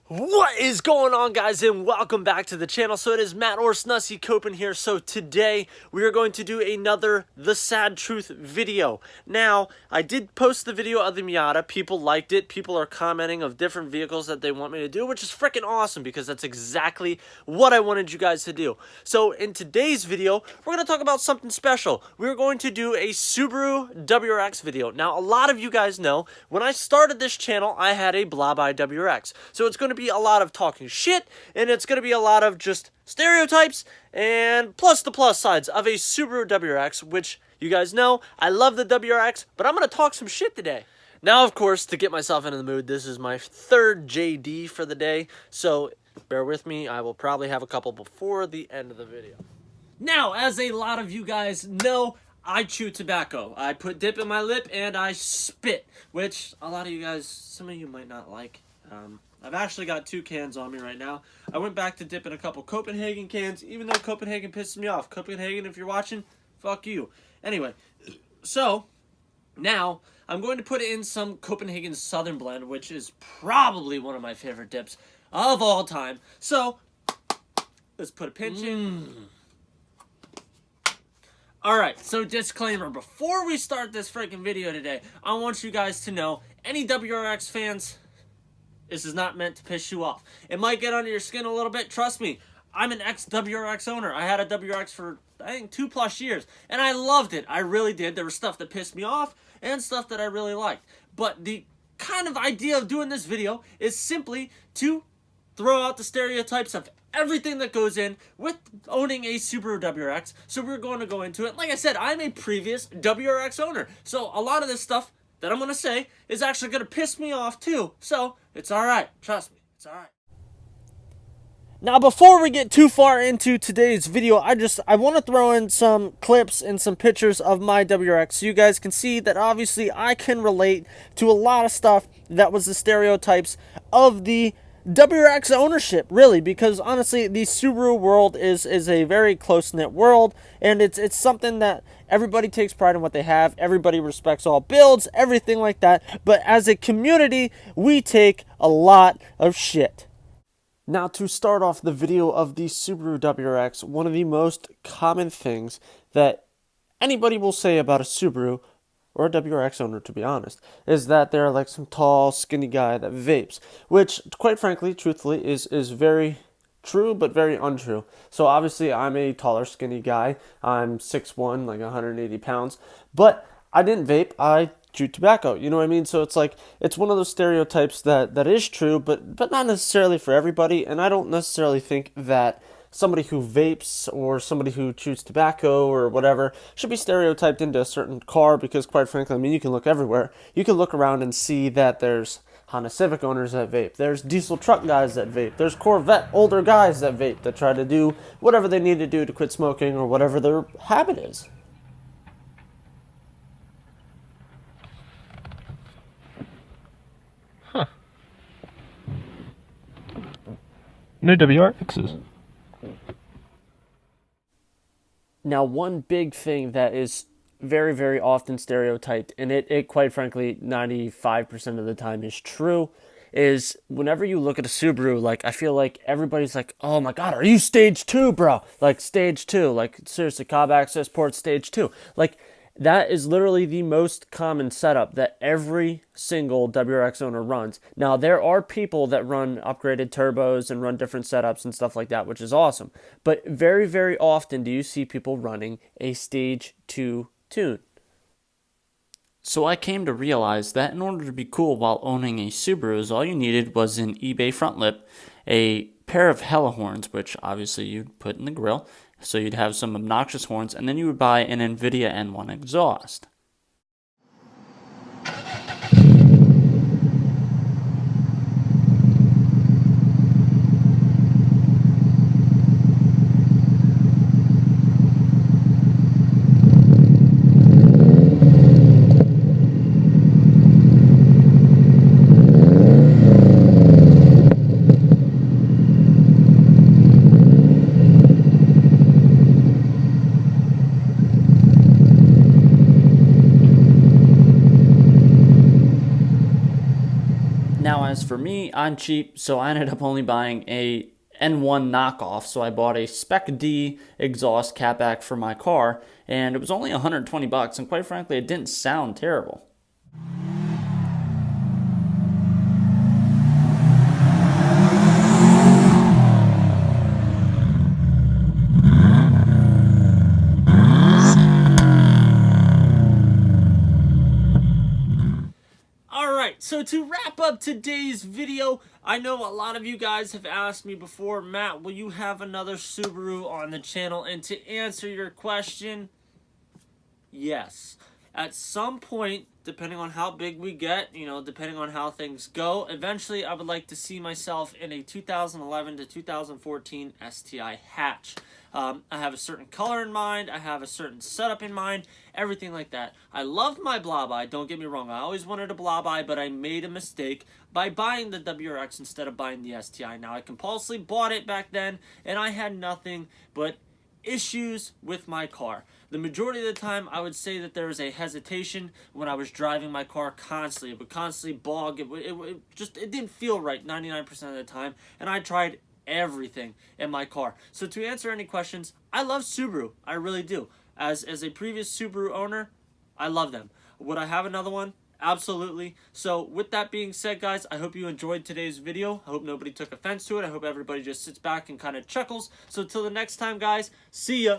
What is going on, guys, and welcome back to the channel. So it is Matt or Snussycopen here. So today we are going to do another The Sad Truth video. Now, I did post the video of the Miata. People liked it. People are commenting of different vehicles that they want me to do, which is freaking awesome because that's exactly what I wanted you guys to do. So in today's video, we're going to talk about something special. We're going to do a Subaru WRX video. Now, a lot of you guys know when I started this channel, I had a blah by WRX. So it's going to be a lot of talking shit, and it's going to be a lot of just stereotypes and plus the plus sides of a Subaru WRX, which you guys know I love the WRX, but I'm going to talk some shit today. Now, of course, to get myself into the mood, this is my third JD for the day, so bear with me. I will probably have a couple before the end of the video. Now, as a lot of you guys know, I chew tobacco. I put dip in my lip and I spit, which a lot of you guys, some of you might not like. I've actually got 2 cans on me right now. I went back to dip in a couple Copenhagen cans, even though Copenhagen pisses me off. Copenhagen, if you're watching, fuck you. Anyway, so now I'm going to put in some Copenhagen Southern Blend, which is probably one of my favorite dips of all time. So let's put a pinch in. Alright, so disclaimer, before we start this freaking video today, I want you guys to know, any WRX fans, this is not meant to piss you off. It might get under your skin a little bit. Trust me, I'm an ex-WRX owner. I had a WRX for, I think, 2+ years. And I loved it. I really did. There was stuff that pissed me off and stuff that I really liked. But the kind of idea of doing this video is simply to throw out the stereotypes of everything that goes in with owning a Subaru WRX. So we're going to go into it. Like I said, I'm a previous WRX owner. So a lot of this stuff that I'm going to say is actually going to piss me off too. So it's alright. Trust me. It's alright. Now, before we get too far into today's video, I want to throw in some clips and some pictures of my WRX so you guys can see that obviously I can relate to a lot of stuff that was the stereotypes of the WRX ownership, really, because honestly the Subaru world is a very close-knit world, and it's something that everybody takes pride in what they have. Everybody respects all builds, everything like that, but as a community we take a lot of shit. Now, to start off the video of the Subaru WRX, one of the most common things that anybody will say about a Subaru, or a WRX owner, to be honest, is that they're like some tall, skinny guy that vapes, which, quite frankly, truthfully, is very true, but very untrue. So obviously, I'm a taller, skinny guy. I'm 6'1", like 180 pounds, but I didn't vape. I chew tobacco, you know what I mean? So it's like, it's one of those stereotypes that is true, but not necessarily for everybody, and I don't necessarily think that somebody who vapes or somebody who chews tobacco or whatever should be stereotyped into a certain car, because quite frankly, I mean, you can look everywhere. You can look around and see that there's Honda Civic owners that vape. There's diesel truck guys that vape. There's Corvette older guys that vape, that try to do whatever they need to do to quit smoking or whatever their habit is. Huh. No WRXs. Now, one big thing that is very, very often stereotyped, and it quite frankly 95% of the time is true, is whenever you look at a Subaru, like, I feel like everybody's like, oh my god, are you stage 2, bro? Like, stage 2, like, seriously, cob access port stage 2. Like, that is literally the most common setup that every single WRX owner runs. Now, there are people that run upgraded turbos and run different setups and stuff like that, which is awesome. But very, very often do you see people running a stage 2 tune. So I came to realize that in order to be cool while owning a Subaru, all you needed was an eBay front lip, a pair of hella horns, which obviously you'd put in the grill, so you'd have some obnoxious horns, and then you would buy an NVIDIA N1 exhaust. I'm cheap, so I ended up only buying a N1 knockoff. So I bought a Spec D exhaust catback for my car, and it was only 120 bucks, and quite frankly, it didn't sound terrible. So to wrap up today's video, I know a lot of you guys have asked me before, Matt, will you have another Subaru on the channel? And to answer your question, yes. At some point, depending on how big we get, depending on how things go, eventually I would like to see myself in a 2011 to 2014 STI hatch. I have a certain color in mind, I have a certain setup in mind, everything like that. I love my Blobeye, don't get me wrong, I always wanted a Blobeye, but I made a mistake by buying the WRX instead of buying the STI. Now, I compulsively bought it back then, and I had nothing but issues with my car. The majority of the time, I would say that there was a hesitation when I was driving my car constantly. It would constantly bog. It didn't feel right 99% of the time, and I tried everything in my car. So to answer any questions, I love Subaru. I really do. As a previous Subaru owner, I love them. Would I have another one? Absolutely. So with that being said, guys, I hope you enjoyed today's video. I hope nobody took offense to it. I hope everybody just sits back and kind of chuckles. So till the next time, guys, see ya.